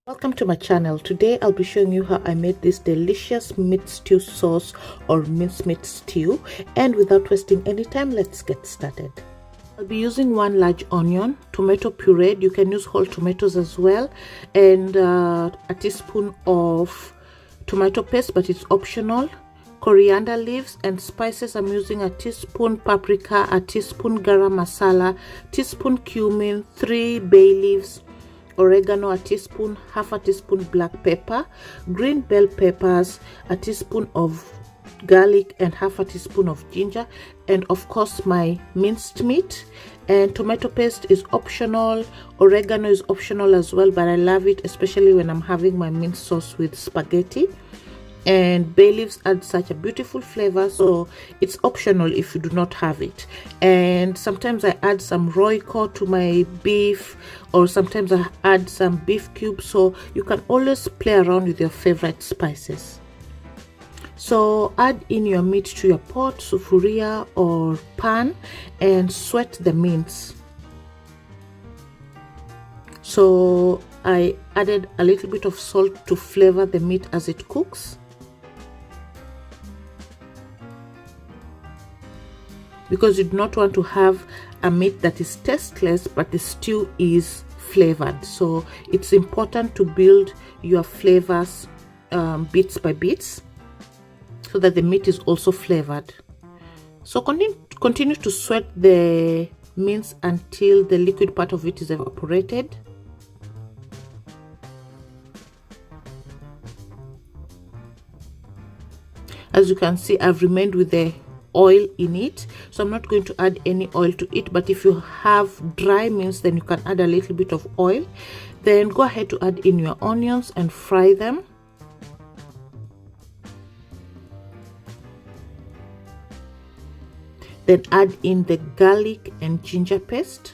Welcome to my channel. Today I'll be showing you how I made this delicious meat stew sauce or mincemeat stew, and without wasting any time, let's get started. I'll be using 1 large onion, tomato puree, you can use whole tomatoes as well, and a teaspoon of tomato paste, but it's optional, coriander leaves, and spices. I'm using a teaspoon paprika, a teaspoon garam masala, teaspoon cumin, 3 bay leaves, oregano a teaspoon, half a teaspoon black pepper, green bell peppers, a teaspoon of garlic, and half a teaspoon of ginger, and of course my minced meat. And tomato paste is optional, oregano is optional as well, but I love it especially when I'm having my minced sauce with spaghetti. And bay leaves add such a beautiful flavor, so it's optional if you do not have it. And sometimes I add some royco to my beef, or sometimes I add some beef cubes, so you can always play around with your favorite spices. So add in your meat to your pot, sufuria or pan, and sweat the mince. So I added a little bit of salt to flavor the meat as it cooks, because you do not want to have a meat that is tasteless but the stew is flavored. So it's important to build your flavors bits by bits so that the meat is also flavored. So continue to sweat the mince until the liquid part of it is evaporated. As you can see, I've remained with the oil in it, so I'm not going to add any oil to it, but if you have dry mince, then you can add a little bit of oil. Then go ahead to add in your onions and fry them. Then add in the garlic and ginger paste.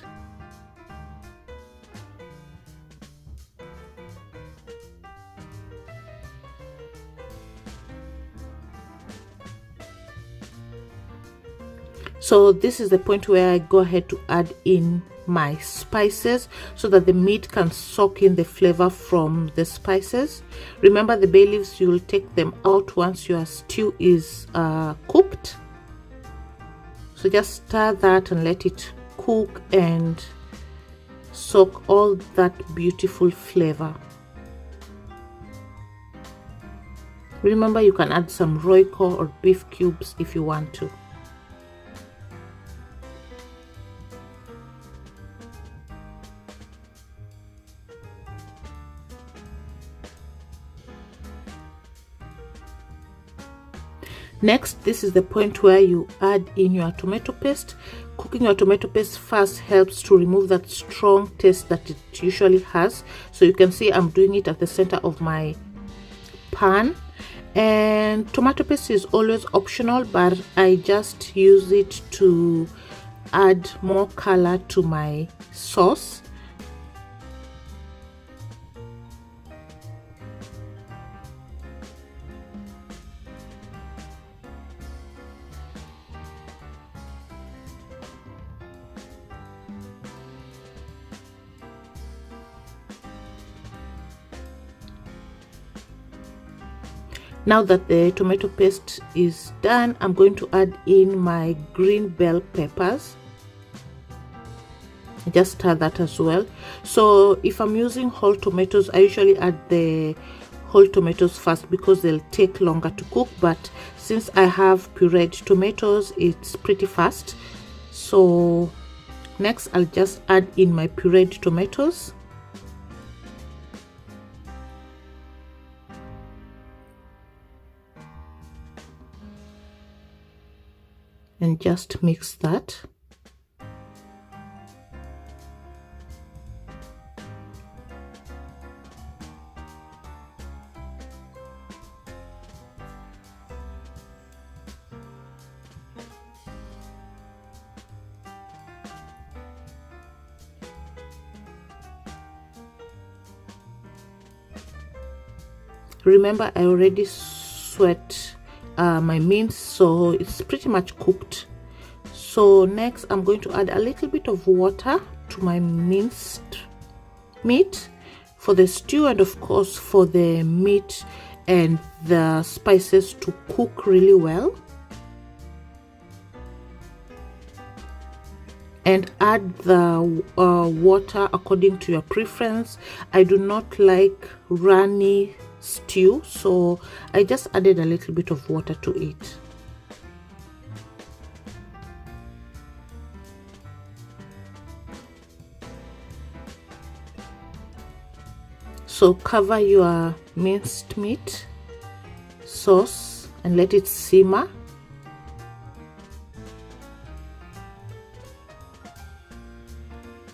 So this is the point where I go ahead to add in my spices so that the meat can soak in the flavor from the spices. Remember, the bay leaves, you will take them out once your stew is cooked. So just stir that and let it cook and soak all that beautiful flavor. Remember, you can add some royco or beef cubes if you want to. Next, this is the point where you add in your tomato paste. Cooking your tomato paste first helps to remove that strong taste that it usually has. So you can see I'm doing it at the center of my pan. And tomato paste is always optional, but I just use it to add more color to my sauce. Now that the tomato paste is done, I'm going to add in my green bell peppers. Just stir that as well. So if I'm using whole tomatoes, I usually add the whole tomatoes first because they'll take longer to cook, but since I have pureed tomatoes, it's pretty fast. So next I'll just add in my pureed tomatoes. And just mix that. Remember, I already sweat my mince, so it's pretty much cooked. So next I'm going to add a little bit of water to my minced meat. for the stew, and of course for the meat and the spices to cook really well. And add the water according to your preference. I do not like runny stew, so I just added a little bit of water to it. So cover your minced meat sauce and let it simmer.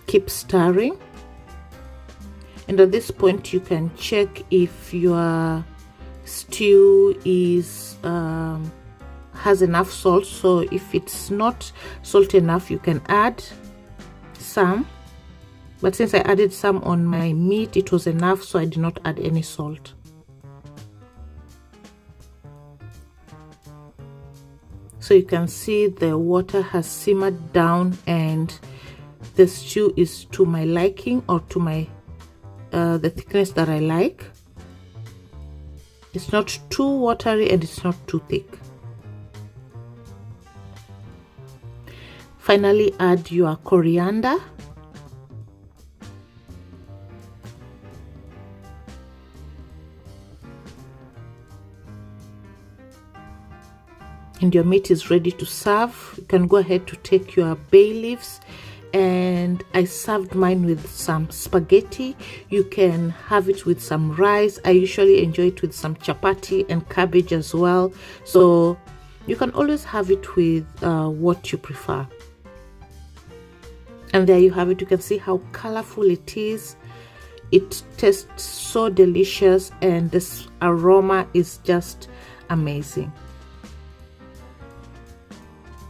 Keep stirring, and at this point you can check if your stew is has enough salt. So if it's not salt enough, you can add some, but since I added some on my meat, it was enough, so I did not add any salt. So you can see the water has simmered down and the stew is to my liking, or to my the thickness that I like. It's not too watery and it's not too thick. Finally, add your coriander. And your meat is ready to serve. You can go ahead to take your bay leaves, and I served mine with some spaghetti. You can have it with some rice. I usually enjoy it with some chapati and cabbage as well, so you can always have it with what you prefer. And there you have it. You can see how colorful it is. It tastes so delicious, and this aroma is just amazing.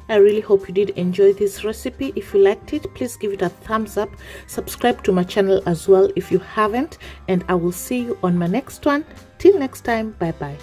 I really hope you did enjoy this recipe. If you liked it, please give it a thumbs up. Subscribe to my channel as well if you haven't, and I will see you on my next one. Till next time, bye bye.